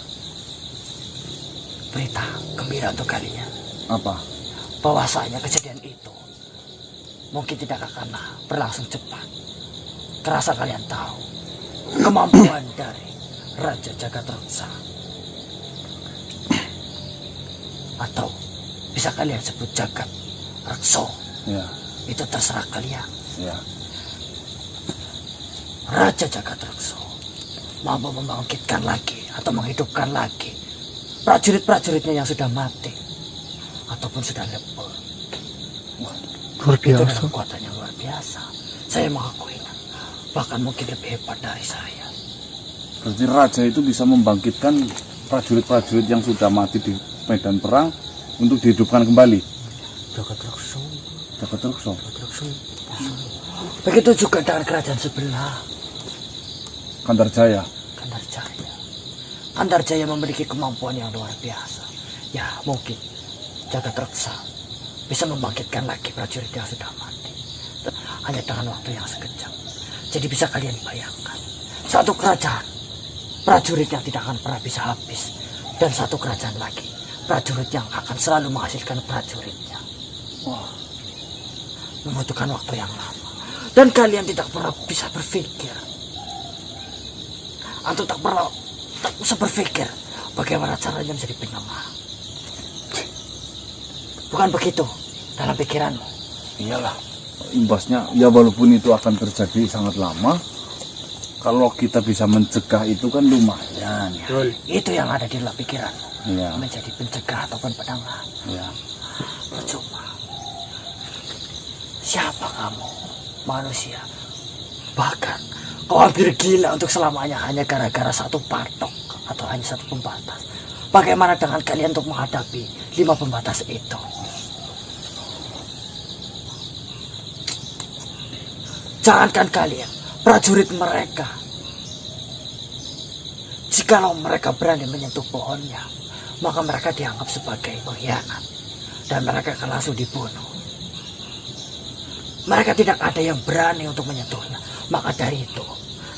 berita gembira untuk kalian. Apa? Bahwasanya kejadian itu mungkin tidak akan berlangsung cepat. Kerasa kalian tahu kemampuan dari Raja Jagatreksa, atau bisa kalian sebut Jagat Rekso. Ya, Itu terserah kalian. ya. Raja Jagatreksa mampu membangkitkan lagi atau menghidupkan lagi prajurit-prajuritnya yang sudah mati ataupun sudah lebur. Luar Itu dengan biasa. kekuatan yang luar biasa. Saya mengakuinya. Bahkan mungkin lebih hebat dari saya. Berarti raja itu bisa membangkitkan prajurit-prajurit yang sudah mati di medan perang untuk dihidupkan kembali. Jagatreksa. Jagatreksa. Begitu juga dengan kerajaan sebelah, Kandarjaya. Kandarjaya. Kandarjaya memiliki kemampuan yang luar biasa. Ya, mungkin Jagatreksa bisa membangkitkan lagi prajurit yang sudah mati. Hanya dengan waktu yang sekejap. Jadi bisa kalian bayangkan, satu kerajaan, prajurit yang tidak akan pernah bisa habis. Dan satu kerajaan lagi, prajurit yang akan selalu menghasilkan prajuritnya. Wah, Membutuhkan waktu yang lama. Dan kalian tidak pernah bisa berpikir, atau tak bisa berpikir bagaimana caranya menjadi penyemah. Bukan begitu dalam pikiranmu? iyalah. Imbasnya, ya walaupun itu akan terjadi sangat lama, kalau kita bisa mencegah itu kan lumayan. Itu yang ada di dalam pikiranmu. Iya, Menjadi pencegah ataupun penengah. iya. Percuma. Siapa kamu? Manusia. Bahkan kau hampir gila untuk selamanya hanya gara-gara satu patok atau hanya satu pembatas. Bagaimana dengan kalian untuk menghadapi 5 pembatas itu? Jangankan kalian, prajurit mereka. Jikalau mereka berani menyentuh pohonnya, maka mereka dianggap sebagai pengkhianat. Dan mereka akan langsung dibunuh. Mereka tidak ada yang berani untuk menyentuhnya. Maka dari itu,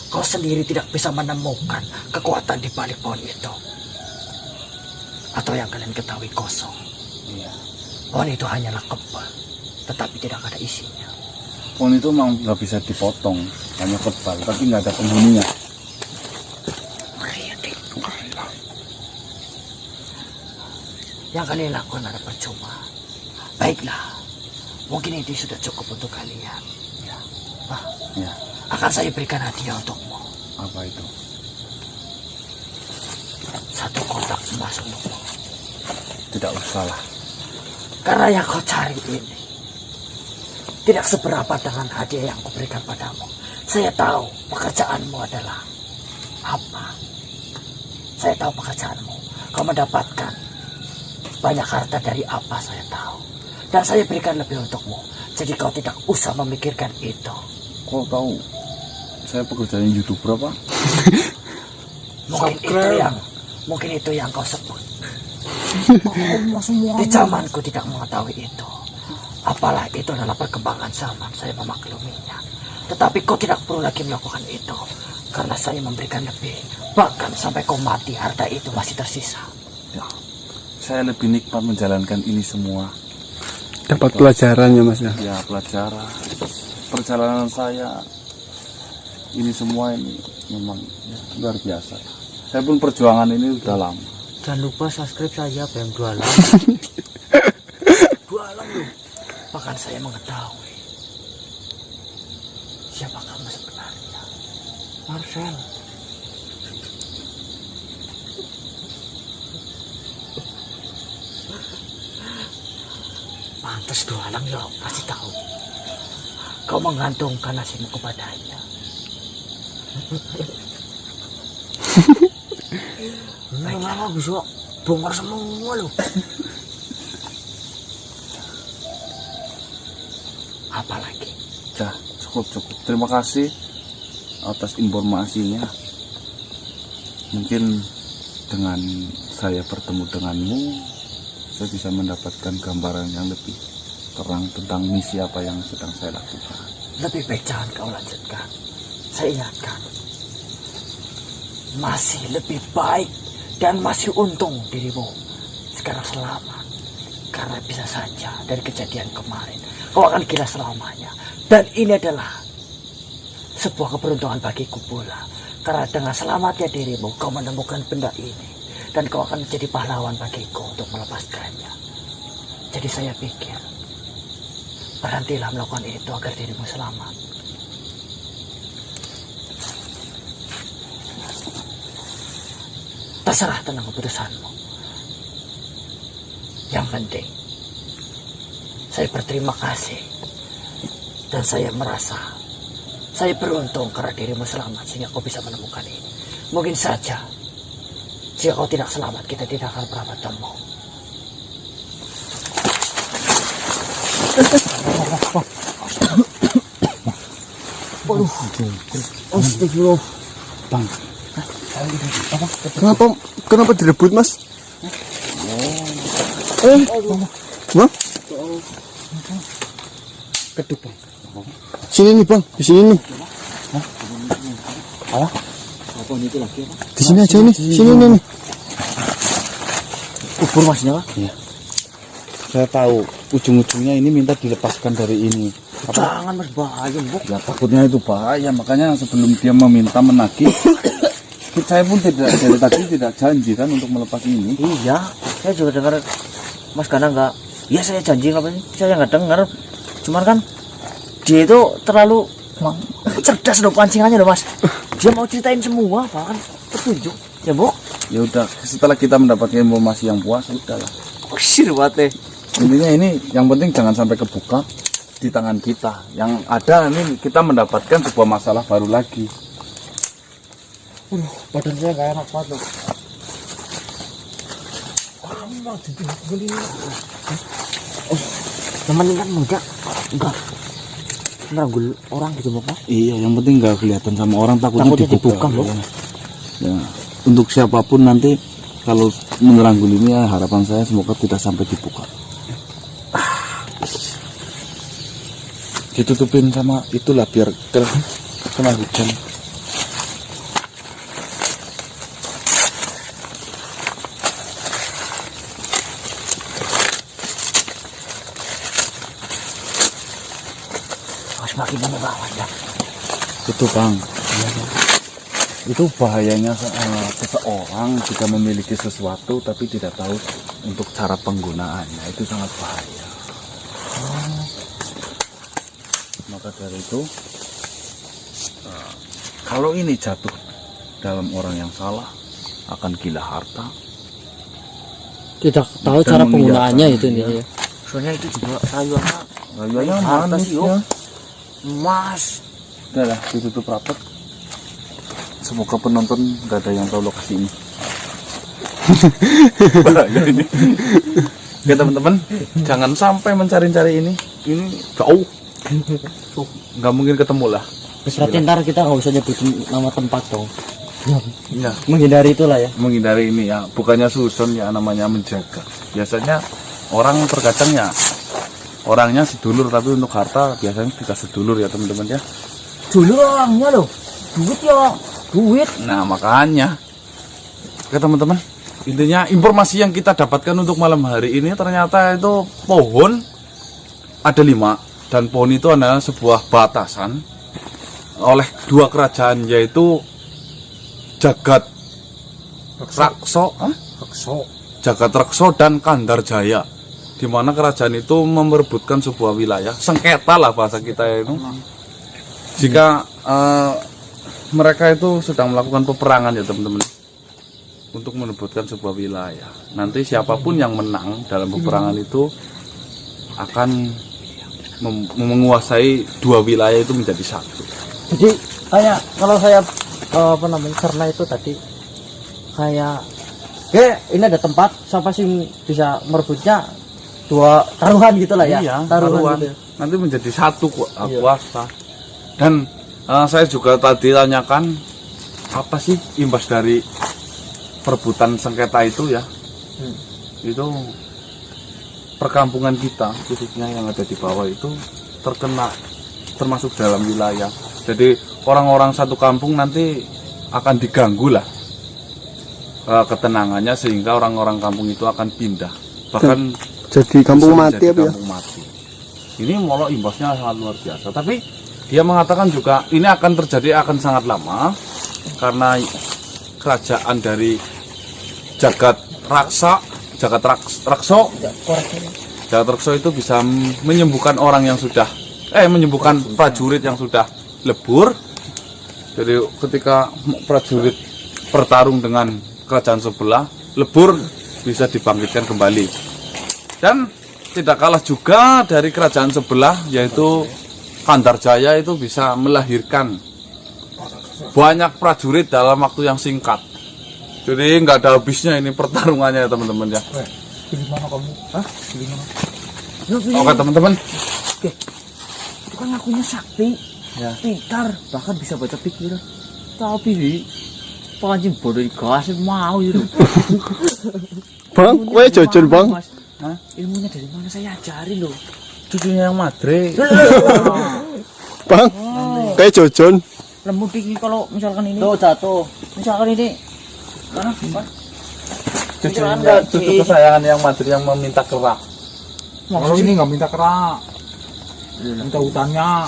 kau sendiri tidak bisa menemukan kekuatan di balik pohon itu. Atau yang kalian ketahui kosong. Iya. Pohon itu hanyalah kebal, tetapi tidak ada isinya. Pohon itu memang nggak bisa dipotong, hanya kebal, tapi nggak ada penghuninya. Yang kalian lakukan ada percuma. Baiklah, mungkin itu sudah cukup untuk kalian. Ya. Ya. Akan saya berikan hadiah untukmu. Apa itu? Satu kotak emas untukmu. Tidak usah lah. Karena yang kau cari ini tidak seberapa dengan hadiah yang kuberikan padamu. Saya tahu pekerjaanmu adalah apa. Saya tahu pekerjaanmu. Kau mendapatkan banyak harta dari apa saya tahu. Dan saya berikan lebih untukmu. Jadi kau tidak usah memikirkan itu. Kau tahu saya pekerjaan YouTuber apa? Mungkin itu yang kau sebut. Di zamanku tidak mengetahui itu. Apalah itu adalah perkembangan zaman, saya memakluminya. Tetapi kau tidak perlu lagi melakukan itu. Karena saya memberikan lebih. Bahkan sampai kau mati, harta itu masih tersisa. Ya, saya lebih nikmat menjalankan ini semua. Dapat pelajarannya Mas ya. Ya, pelajaran. Perjalanan saya ini semua ini memang ya, luar biasa. Saya pun perjuangan ini udah lama. Jangan lupa subscribe saya, Bang Jualan. Jualan loh. Bahkan saya mengetahui siapa kamu sebenarnya. Marcel. Pantas Jualan ya, pasti tahu. Kau menggantungkan nasibmu kepadanya. Lama bisa bongkar semua loh. Apalagi? Ya, cukup. Terima kasih atas informasinya. Mungkin dengan saya bertemu denganmu, saya bisa mendapatkan gambaran yang lebih terang tentang misi apa yang sedang saya lakukan. Lebih baik jangan kau lanjutkan. Saya ingatkan, masih lebih baik dan masih untung dirimu sekarang selamat. Karena bisa saja dari kejadian kemarin kau akan gila selamanya. Dan ini adalah sebuah keberuntungan bagiku pula. Karena dengan selamatnya dirimu kau menemukan benda ini. Dan kau akan menjadi pahlawan bagiku untuk melepaskannya. Jadi saya pikir berhentilah melakukan itu agar dirimu selamat. Terserah tentang keputusanmu. Yang penting, saya berterima kasih. Dan saya merasa, saya beruntung karena dirimu selamat sehingga kau bisa menemukan ini. Mungkin saja, jika kau tidak selamat, kita tidak akan pernah bertemu. Astagfirullah. Bang, Kenapa direbut Mas? Hah? keduk bang. Sini nih Bang, di sini nih. Apa ini itu lagi? Di sini aja nih, sini nih. Kubur masnya, Pak? Iya. Saya tahu ujung-ujungnya ini minta dilepaskan dari ini. Jangan Mas, bahaya, Mbok. Ya takutnya itu bahaya, makanya sebelum dia meminta menagih, saya pun dari tadi tidak janji kan untuk melepas ini. Iya, saya juga dengar Mas Gana nggak. Ya saya janji nggak, saya nggak dengar. Cuman kan dia itu terlalu cerdas loh pancingannya loh Mas. Dia mau ceritain semua, bahkan petunjuk. Ya Mbok. Ya udah, setelah kita mendapatkan informasi yang puas, udahlah. Kusir banget. Intinya ini yang penting jangan sampai kebuka di tangan kita. Yang ada ini kita mendapatkan sebuah masalah baru lagi. Badan saya nggak enak banget loh. Kamu mau dibeli teman kan muda, enggak meragul orang gitu Pak. Iya, yang penting nggak kelihatan sama orang, takutnya dibuka. loh. Ya, untuk siapapun nanti kalau meneranggul ini ya, harapan saya semoga tidak sampai dibuka. Ditutupin sama itulah biar kena hujan. Semakin menerawat ya. Itu Bang, itu bahayanya seseorang jika memiliki sesuatu tapi tidak tahu untuk cara penggunaannya, itu sangat bahaya. Maka dari itu kalau ini jatuh dalam orang yang salah akan gila harta. Tidak tahu Dan cara mengiyakan. penggunaannya itu nih ya. Soalnya itu juga rayuannya Rayuannya harta manis sih, yo. ya. Emas. Udah lah, ditutup rapat. Semoga penonton gak ada yang tahu lokasi ini. Bahaya ini. Oke teman-teman, jangan sampai mencari-cari ini. Ini jauh. Tuh, nggak mungkin ketemu lah. Berarti ntar kita nggak usah nyebutin nama tempat dong. Iya, Menghindari itulah ya. menghindari ini ya. Bukannya susun ya, namanya menjaga. Biasanya orang terkadang ya orangnya sedulur, tapi untuk harta biasanya tidak sedulur ya teman-teman ya. Dulu orangnya loh. Duit ya. Duit. Nah makanya, oke teman-teman, intinya informasi yang kita dapatkan untuk malam hari ini ternyata itu pohon ada 5, dan pohon itu adalah sebuah batasan oleh 2 kerajaan, yaitu Jagat Rakso, Jagat Rakso dan Kandar Jaya, di mana kerajaan itu memperebutkan sebuah wilayah, sengketa lah bahasa kita itu. Jika mereka itu sedang melakukan peperangan ya teman-teman, untuk merebutkan sebuah wilayah. Nanti siapapun yang menang dalam peperangan itu akan menguasai 2 wilayah itu menjadi satu. Jadi kayak kalau saya karena itu tadi kayak ini ada tempat siapa sih bisa merebutnya 2 taruhan gitu lah ya. Iya, taruhan. Gitu. Nanti menjadi satu Iya. kuasa. Dan saya juga tadi tanyakan apa sih imbas dari perebutan sengketa itu ya. Itu perkampungan kita khususnya yang ada di bawah itu terkena, termasuk dalam wilayah. Jadi orang-orang satu kampung nanti akan diganggu lah ketenangannya, sehingga orang-orang kampung itu akan pindah, bahkan Jadi kampung bisa mati menjadi apa ya? kampung mati. Ini malah imbasnya sangat luar biasa. Tapi dia mengatakan juga ini akan terjadi, akan sangat lama, karena kerajaan dari Jagat Rakso itu bisa menyembuhkan orang yang sudah menyembuhkan prajurit yang sudah lebur. Jadi ketika prajurit bertarung dengan kerajaan sebelah, lebur bisa dibangkitkan kembali. Dan tidak kalah juga dari kerajaan sebelah, yaitu Kandar Jaya, itu bisa melahirkan banyak prajurit dalam waktu yang singkat. Jadi nggak ada habisnya ini pertarungannya ya teman-teman ya. Pilih mana kamu? Hah? Pilih mana? Oke teman-teman. Itu kan ngakunya sakti. Ya. Pintar. Bahkan bisa baca pikiran. Tapi di pancing bodoh gas mau itu. Bang, kowe jajan bang. Hah? Ilmunya dari mana saya ajari loh. Cucunya yang madre. Bang, kowe jajan. Lembut ini kalau misalkan ini. Tuh jatuh. Misalkan ini. Mana? Cucu kesayangan yang madre yang meminta kerak. Kalau ini nggak minta kerak, minta hutannya.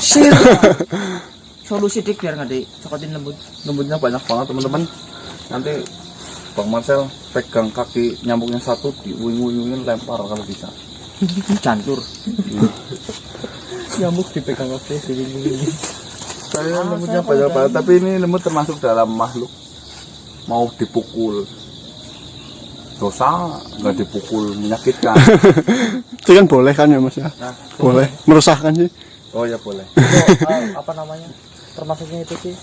Solusi dik biar nggak dicokotin lembut. Lembutnya banyak banget teman-teman. Nanti Bang Marcel pegang kaki nyambungnya satu, diuing-uingin, lempar kalau bisa. Cancur. Nyamuk dipegang oke ini. Saya lembutnya banyak banget, tapi ini lembut termasuk dalam makhluk mau dipukul. Dosa nggak dipukul, menyakitkan. Itu kan boleh kan ya mas ya? Nah, Boleh, merusakkan sih. oh ya boleh. Apa namanya? Termasuknya itu sih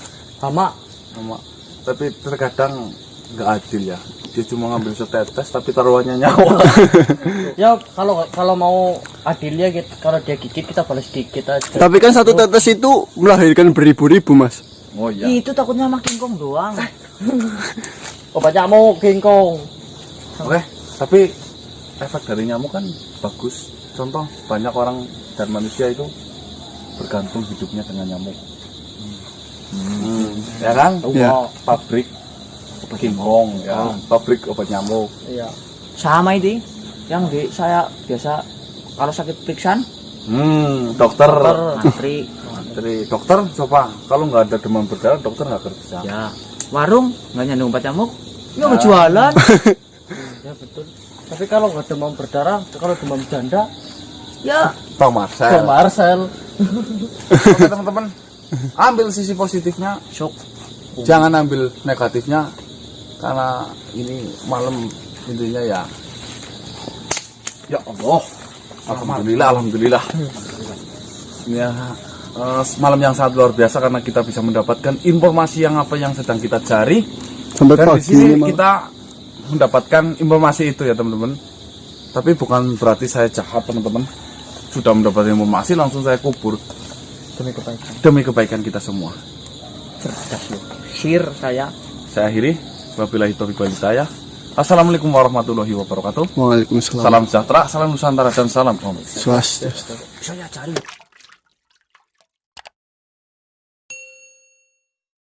hama. Sama. Tapi terkadang nggak adil ya. Dia cuma ngambil setetes tapi taruhannya nyawa. Ya kalau mau adilnya gitu, kalau dia gigit kita balas dikit aja. Tapi kan satu tetes itu melahirkan beribu-ribu mas. Oh iya. Itu takutnya makin kong doang. Obat nyamuk gingkong. Oke, tapi efek dari nyamuk kan bagus. Contoh banyak orang dan manusia itu bergantung hidupnya dengan nyamuk. Ya kan? Iya. Pabrik obat kingkong, ya. Pabrik obat nyamuk. Iya. Sama itu yang di saya biasa kalau sakit periksan Dokter. antri. Dari dokter coba kalau nggak ada demam berdarah dokter nggak kerja. Ya, warung nggak nyandung obat nyamuk. Ya nggak jualan. Ya betul. Tapi kalau nggak demam berdarah, kalau demam janda, Ya, Bang Marcel. ke Marcel. Oke teman-teman, ambil sisi positifnya. sok. Jangan ambil negatifnya, karena ini malam intinya ya. Ya Allah, alhamdulillah. Ya, malam yang sangat luar biasa karena kita bisa mendapatkan informasi yang sedang kita cari. Sampai Dan di pagi sini ini Mang. kita mendapatkan informasi itu ya teman-teman. Tapi bukan berarti saya jahat teman-teman. Sudah mendapatkan informasi langsung saya kubur demi kebaikan kita semua. Cerdas lu. Share saya. Saya akhiri. Wabillahi taufiq wal hidayah. Assalamualaikum warahmatullahi wabarakatuh. Waalaikumsalam. Salam sejahtera, salam Nusantara dan salam Om. Swastiastu. Saya cari